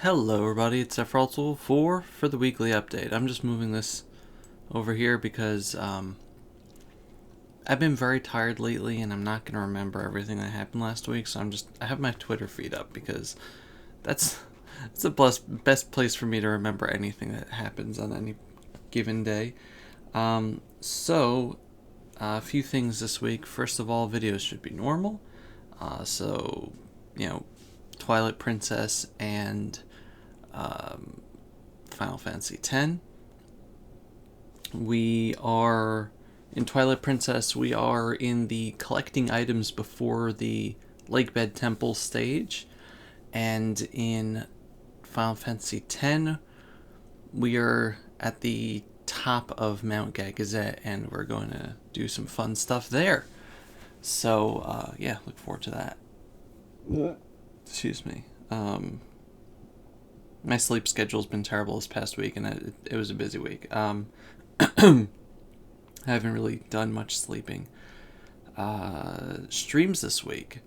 Hello everybody, it's Zack Rhodes for the weekly update. I'm just moving this over here because I've been very tired lately and I'm not going to remember everything that happened last week, so I have my Twitter feed up because that's the best place for me to remember anything that happens on any given day. So a few things this week. First of all, videos should be normal. So, Twilight Princess and Final Fantasy X. We are in Twilight Princess. We are in the collecting items before the Lakebed Temple stage, and in Final Fantasy X, we are at the top of Mount Gagazet, and we're going to do some fun stuff there. So, look forward to that. Excuse me. My sleep schedule's been terrible this past week, and it was a busy week. I haven't really done much sleeping. Streams this week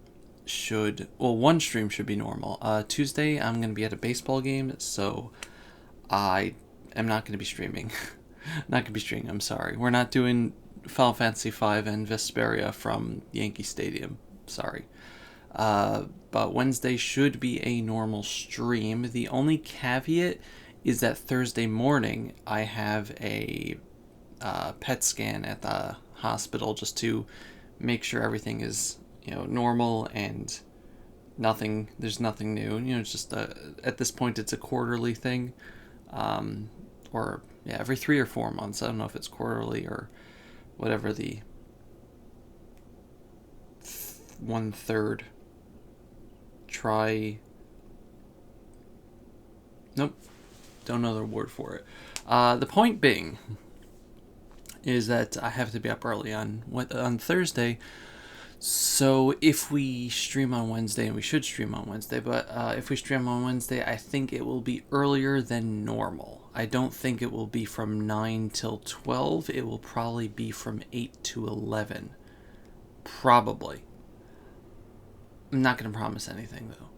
one stream should be normal. Tuesday, I'm going to be at a baseball game, so I am not going to be streaming. I'm sorry. We're not doing Final Fantasy V and Vesperia from Yankee Stadium. Sorry. But Wednesday should be a normal stream. The only caveat is that Thursday morning I have a PET scan at the hospital just to make sure everything is normal and there's nothing new. It's just at this point it's a quarterly thing, every 3 or 4 months. I don't know if it's quarterly or whatever the 1/3 nope, don't know the word for it. The point being is that I have to be up early on Thursday, so if we stream on Wednesday, and we should stream on Wednesday, but if we stream on Wednesday, I think it will be earlier than normal. I don't think it will be from 9 till 12. It will probably be from 8 to 11. Probably. I'm not going to promise anything, though.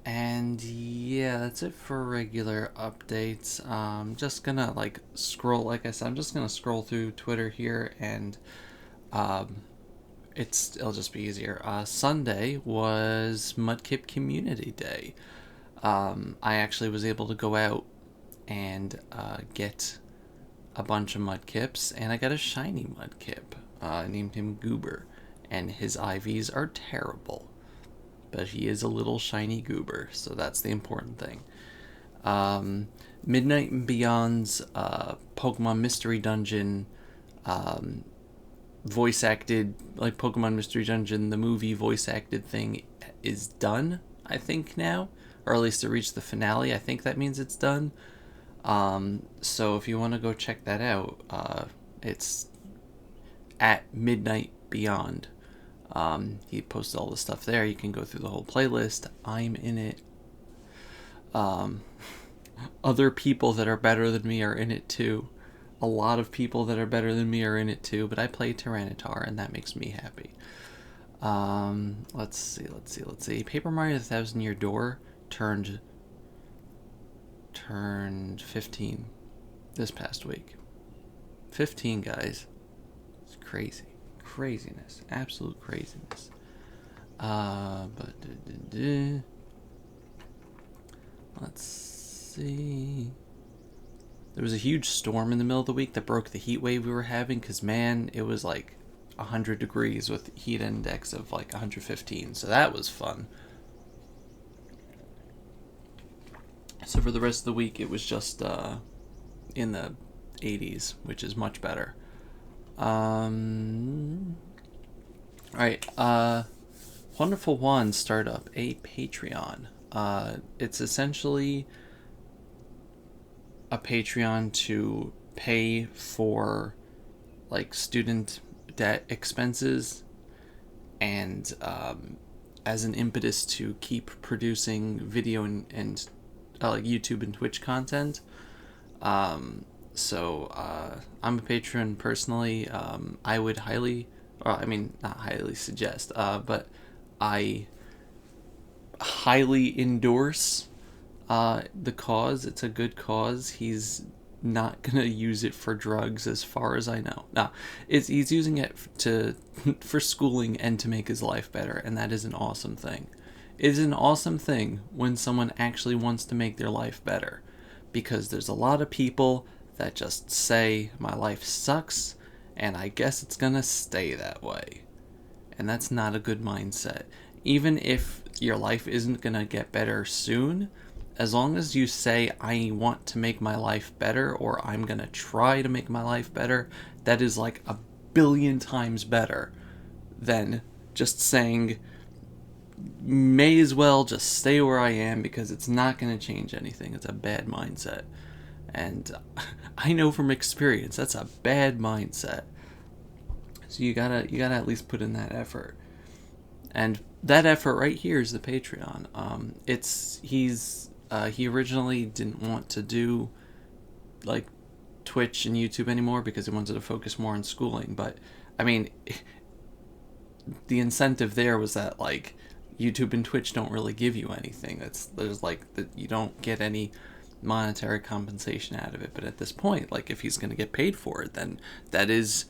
And yeah, that's it for regular updates. Just gonna scroll, like I said, I'm just gonna scroll through Twitter here, and it'll just be easier. Sunday was Mudkip Community Day. I actually was able to go out and get a bunch of Mudkips, and I got a shiny Mudkip. I named him Goober, and his IVs are terrible. But he is a little shiny goober, so that's the important thing. Midnight and Beyond's Pokemon Mystery Dungeon, voice acted, like Pokemon Mystery Dungeon, the movie voice acted thing is done, I think, now. Or at least to reach the finale, I think that means it's done. So if you want to go check that out, it's at Midnight Beyond. He posted all the stuff there. You can go through the whole playlist. I'm in it. Other people that are better than me are in it too. A lot of people that are better than me are in it too, but I play Tyranitar, and that makes me happy. Let's see. Paper Mario The 1,000-Year Door turned 15 this past week. 15, guys. It's crazy. Craziness, absolute craziness. Let's see. There was a huge storm in the middle of the week that broke the heat wave we were having, because man, it was like 100 degrees with heat index of like 115, so that was fun. So for the rest of the week, it was just in the 80s, which is much better. Alright, Wonderful One started up a Patreon. It's essentially a Patreon to pay for student debt expenses, and as an impetus to keep producing video and YouTube and Twitch content. So I'm a patron personally. I would not highly suggest, but I highly endorse the cause. It's a good cause. He's not gonna use it for drugs, as far as I know. No, he's using it to for schooling and to make his life better, and that is an awesome thing. It is an awesome thing when someone actually wants to make their life better, because there's a lot of people that just say my life sucks, and I guess it's gonna stay that way, and that's not a good mindset. Even if your life isn't gonna get better soon, as long as you say, I want to make my life better, or I'm going to try to make my life better, that is like a billion times better than just saying, may as well just stay where I am because it's not going to change anything. It's a bad mindset. And I know from experience, that's a bad mindset. So you gotta at least put in that effort. And that effort right here is the Patreon. He originally didn't want to do like Twitch and YouTube anymore because he wanted to focus more on schooling. But I mean, the incentive there was that like YouTube and Twitch don't really give you anything. There's like that you don't get any monetary compensation out of it. But at this point, like if he's going to get paid for it, then that is,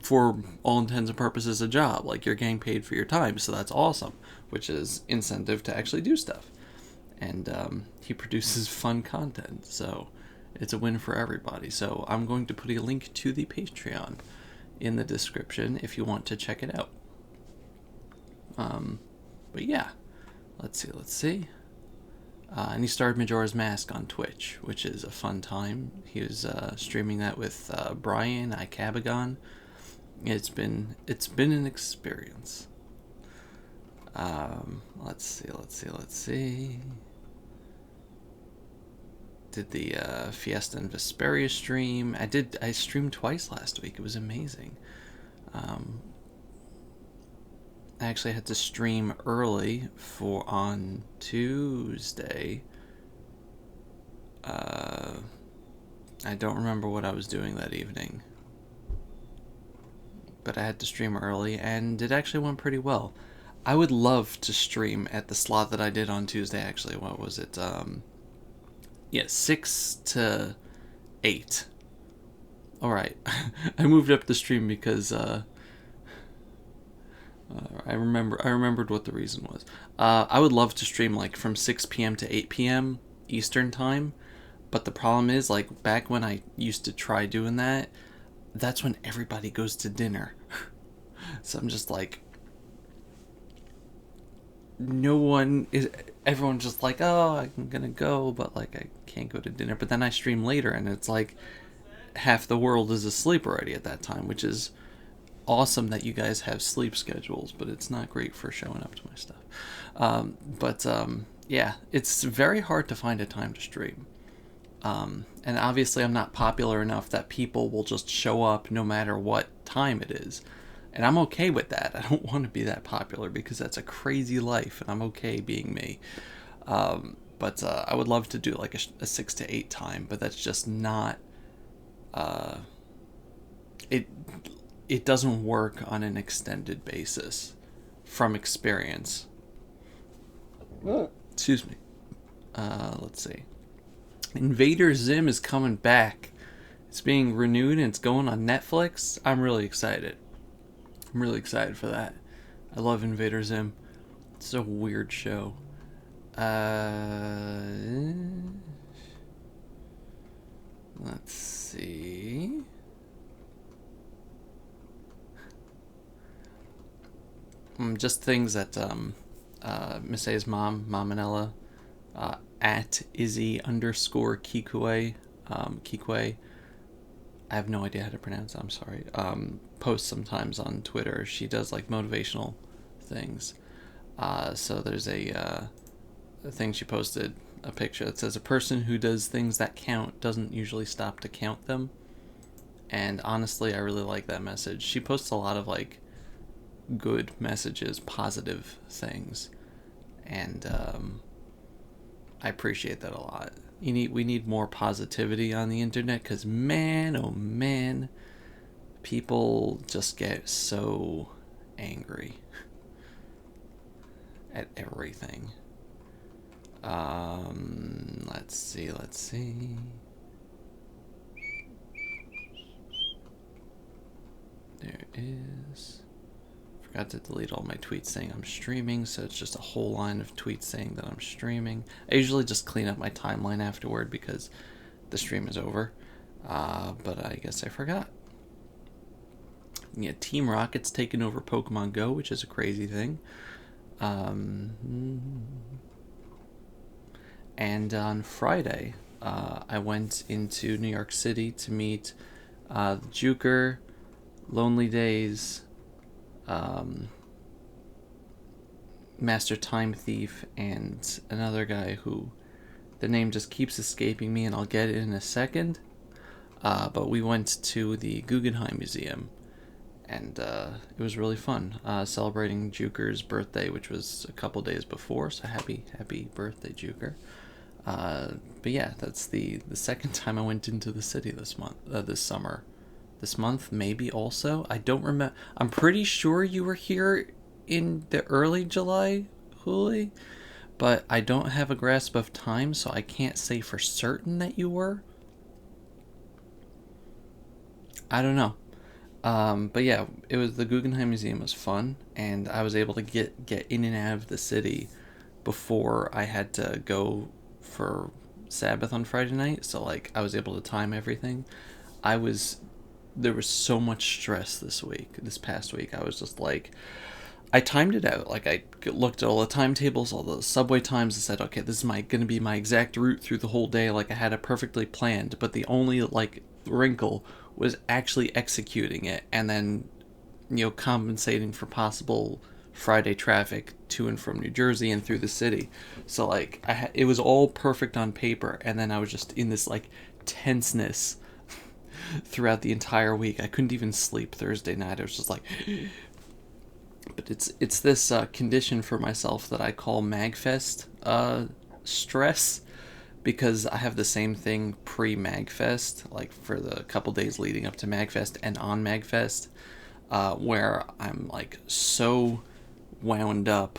for all intents and purposes, a job. Like you're getting paid for your time, so that's awesome, which is incentive to actually do stuff. And he produces fun content, so it's a win for everybody. So I'm going to put a link to the Patreon in the description if you want to check it out. But yeah, let's see. And he started Majora's Mask on Twitch, which is a fun time. He was streaming that with Brian Icabagon. It's been an experience. Let's see. Did the Fiesta and Vesperia stream. I streamed twice last week. It was amazing. I actually had to stream early on Tuesday. I don't remember what I was doing that evening, but I had to stream early, and it actually went pretty well. I would love to stream at the slot that I did on Tuesday, actually. What was it? 6 to 8. Alright. I moved up the stream because I remembered what the reason was. I would love to stream like from 6 p.m. to 8 p.m. Eastern time, but the problem is, like, back when I used to try doing that, that's when everybody goes to dinner. So I'm just like, everyone's just like, oh, I'm gonna go, but like I can't go to dinner. But then I stream later, and it's like half the world is asleep already at that time, which is awesome that you guys have sleep schedules, but it's not great for showing up to my stuff. Yeah, it's very hard to find a time to stream. And obviously I'm not popular enough that people will just show up no matter what time it is. And I'm okay with that. I don't want to be that popular because that's a crazy life, and I'm okay being me. But I would love to do like a 6 to 8 time, but that's just not... It doesn't work on an extended basis from experience. Excuse me. Let's see. Invader Zim is coming back. It's being renewed and it's going on Netflix. I'm really excited. I'm really excited for that. I love Invader Zim. It's a weird show. Let's see. Just things that Miss A's mom, Manella, at Izzy_Kikue, Kikue, I have no idea how to pronounce it, I'm sorry, posts sometimes on Twitter. She does like motivational things. So there's a thing she posted, a picture that says, a person who does things that count doesn't usually stop to count them. And honestly, I really like that message. She posts a lot of like good messages, positive things, and I appreciate that a lot. We need more positivity on the internet, because man, oh man, people just get so angry. at everything. Let's see. There is. Forgot to delete all my tweets saying I'm streaming, so it's just a whole line of tweets saying that I'm streaming. I usually just clean up my timeline afterward because the stream is over. But I guess I forgot. Yeah, Team Rocket's taken over Pokemon Go, which is a crazy thing. And on Friday, I went into New York City to meet the Juker, Lonely Days, Master Time Thief, and another guy who the name just keeps escaping me, and I'll get it in a second. But we went to the Guggenheim Museum, and it was really fun, celebrating Juker's birthday, which was a couple days before, so happy birthday, Juker. But yeah, that's the second time I went into the city this summer. This month, maybe also. I don't remember. I'm pretty sure you were here in the early July, Huli, but I don't have a grasp of time, so I can't say for certain that you were. I don't know. But yeah, it was the Guggenheim Museum was fun, and I was able to get in and out of the city before I had to go for Sabbath on Friday night. So like I was able to time everything. There was so much stress this past week. I was just like, I timed it out. Like I looked at all the timetables, all the subway times, and said, okay, this is going to be my exact route through the whole day. Like I had it perfectly planned, but the only like wrinkle was actually executing it, and then compensating for possible Friday traffic to and from New Jersey and through the city. So like it was all perfect on paper, and then I was just in this like tenseness throughout the entire week. I couldn't even sleep Thursday night. I was just like, but it's this condition for myself that I call MagFest stress, because I have the same thing pre-MagFest, like for the couple days leading up to MagFest and on MagFest, where I'm like so wound up,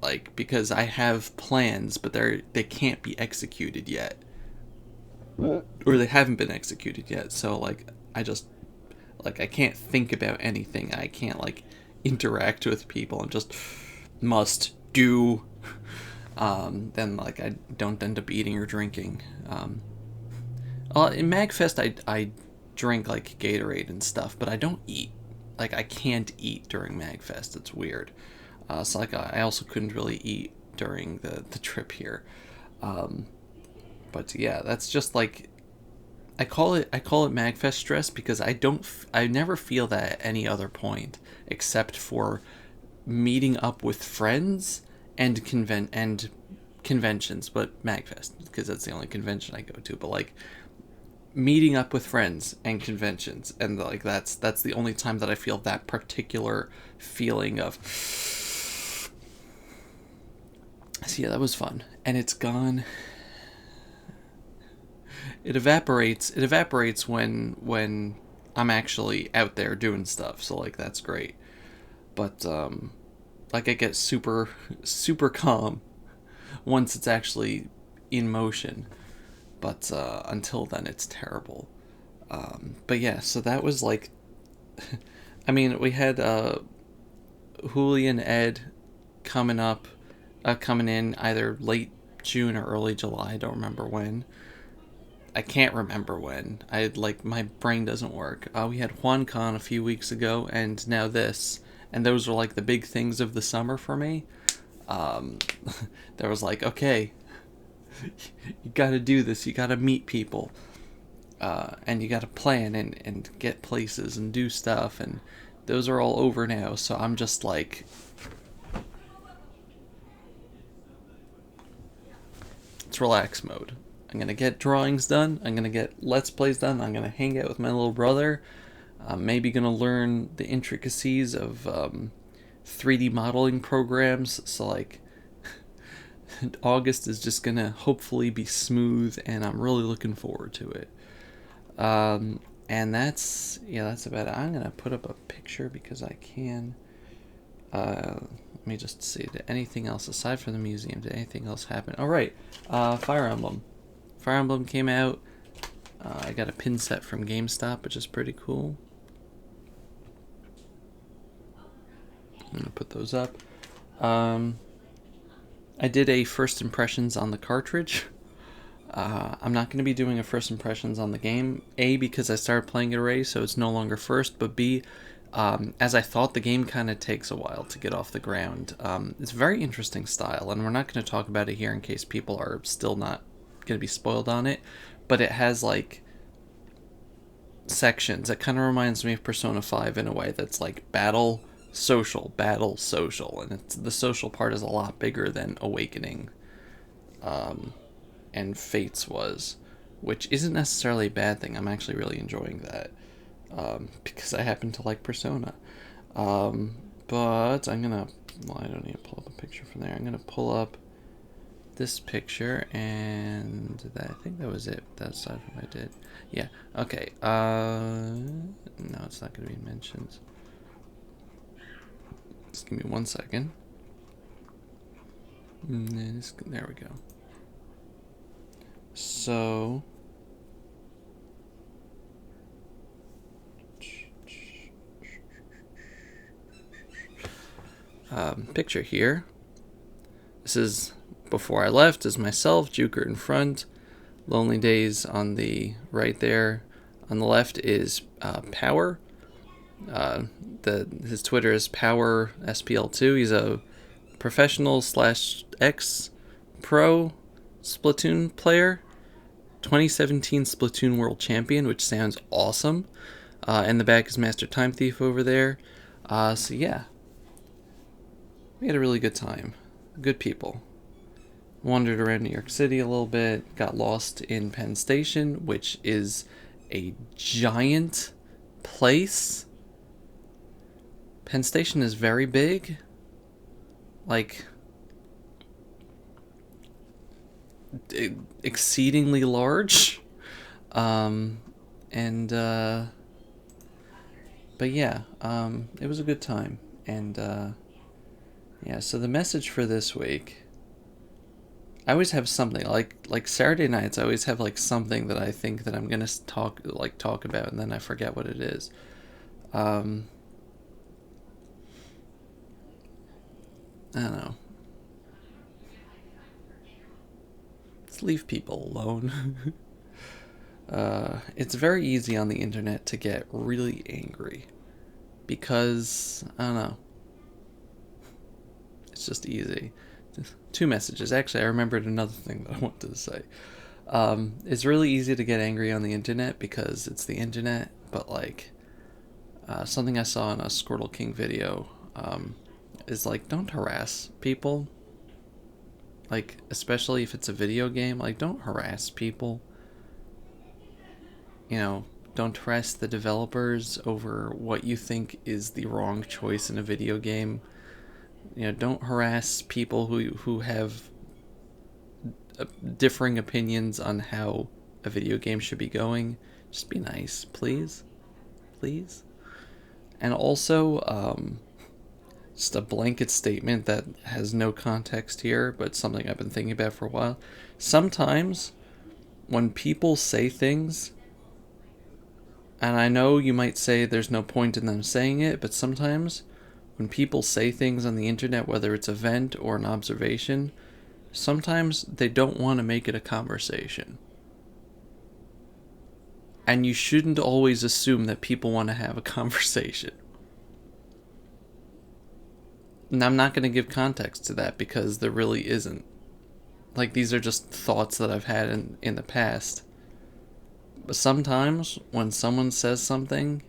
like because I have plans, but they can't be executed yet. Or they haven't been executed yet, so like I can't think about anything. I can't like interact with people, and just must do. Then like I don't end up eating or drinking. In MagFest I drink like Gatorade and stuff, but I don't eat. Like I can't eat during MagFest. It's weird. So like I also couldn't really eat during the trip here. But yeah, that's just like I call it MagFest stress because I never feel that at any other point except for meeting up with friends and conventions, but MagFest because that's the only convention I go to. But like meeting up with friends and conventions, and like that's the only time that I feel that particular feeling of. So yeah, that was fun, and it's gone. It evaporates when I'm actually out there doing stuff, so like that's great. But like I get super calm once it's actually in motion, but until then it's terrible. But yeah, so that was like I mean, we had Huli and Ed coming in either late June or early July. I don't remember when. I can't remember when. My brain doesn't work. We had HuanCon a few weeks ago, and now this, and those were like the big things of the summer for me. There was like, okay, you gotta do this, you gotta meet people, and you gotta plan and get places and do stuff, and those are all over now, so I'm just like, it's relax mode. I'm going to get drawings done. I'm going to get Let's Plays done. I'm going to hang out with my little brother. I'm maybe going to learn the intricacies of 3D modeling programs. So, like, August is just going to hopefully be smooth, and I'm really looking forward to it. And that's about it. I'm going to put up a picture because I can. Let me just see. Did anything else aside from the museum? Did anything else happen? Oh, right. Fire Emblem. Fire Emblem came out. I got a pin set from GameStop, which is pretty cool. I'm going to put those up. I did a first impressions on the cartridge. I'm not going to be doing a first impressions on the game. A, because I started playing it already, so it's no longer first. But B, as I thought, the game kind of takes a while to get off the ground. It's a very interesting style, and we're not going to talk about it here in case people are still not going to be spoiled on it. But it has, like, sections. It kind of reminds me of Persona 5 in a way that's like battle, social. And the social part is a lot bigger than Awakening and Fates was, which isn't necessarily a bad thing. I'm actually really enjoying that because I happen to like Persona. But I'm gonna, well, I don't need to pull up a picture from there. I'm gonna pull up this picture, and I think that was it. That's aside from I did. Yeah, okay. No, it's not gonna be mentioned. Just give me 1 second. There we go. So, picture here. This is before I left. Is myself, Juker in front, Lonely Days on the right there. On the left is Power. His Twitter is Power SPL2. He's a professional / ex-pro Splatoon player. 2017 Splatoon World Champion, which sounds awesome. In the back is Master Time Thief over there. So yeah, we had a really good time. Good people. Wandered around New York City a little bit. Got lost in Penn Station, which is a giant place. Penn Station is very big. Like, exceedingly large. But yeah, it was a good time. And yeah, so the message for this week, I always have something like Saturday nights. I always have like something that I think that I'm gonna talk about, and then I forget what it is. I don't know. Let's leave people alone. It's very easy on the internet to get really angry because, I don't know, it's just easy. 2 messages. Actually, I remembered another thing that I wanted to say. It's really easy to get angry on the internet because it's the internet, but like, something I saw in a Squirtle King video is like, don't harass people. Like, especially if it's a video game, like, don't harass people. You know, don't harass the developers over what you think is the wrong choice in a video game. You know, don't harass people who have differing opinions on how a video game should be going. Just be nice, please. Please. And also, just a blanket statement that has no context here, but something I've been thinking about for a while. Sometimes, when people say things, and I know you might say there's no point in them saying it, but sometimes when people say things on the internet, whether it's a vent or an observation, sometimes they don't want to make it a conversation. And you shouldn't always assume that people want to have a conversation. And I'm not going to give context to that because there really isn't. Like, these are just thoughts that I've had in the past. But sometimes when someone says something,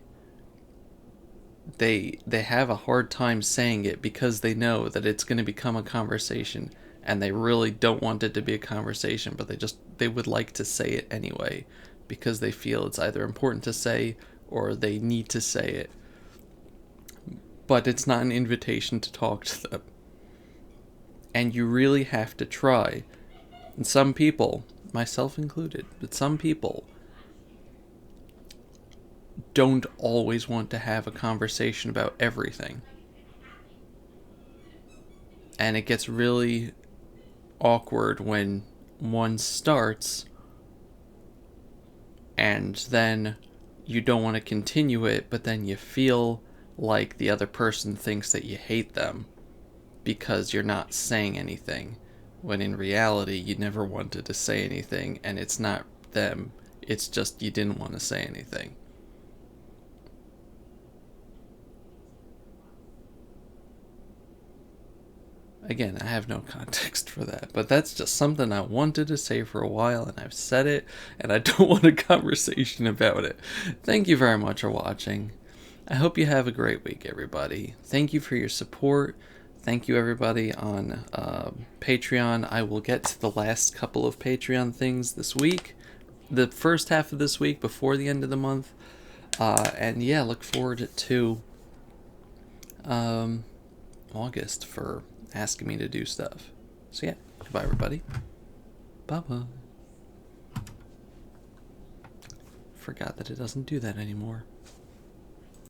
they have a hard time saying it because they know that it's going to become a conversation, and they really don't want it to be a conversation, but they would like to say it anyway because they feel it's either important to say or they need to say it. But it's not an invitation to talk to them. And you really have to try. And some people, myself included, but some people don't always want to have a conversation about everything. And it gets really awkward when one starts and then you don't want to continue it, but then you feel like the other person thinks that you hate them because you're not saying anything, when in reality you never wanted to say anything, and it's not them, it's just you didn't want to say anything. Again, I have no context for that, but that's just something I wanted to say for a while, and I've said it, and I don't want a conversation about it. Thank you very much for watching. I hope you have a great week, everybody. Thank you for your support. Thank you, everybody, on Patreon. I will get to the last couple of Patreon things this week, the first half of this week before the end of the month. And yeah, look forward to August for asking me to do stuff. So yeah, goodbye, everybody. Bye-bye. Forgot that it doesn't do that anymore.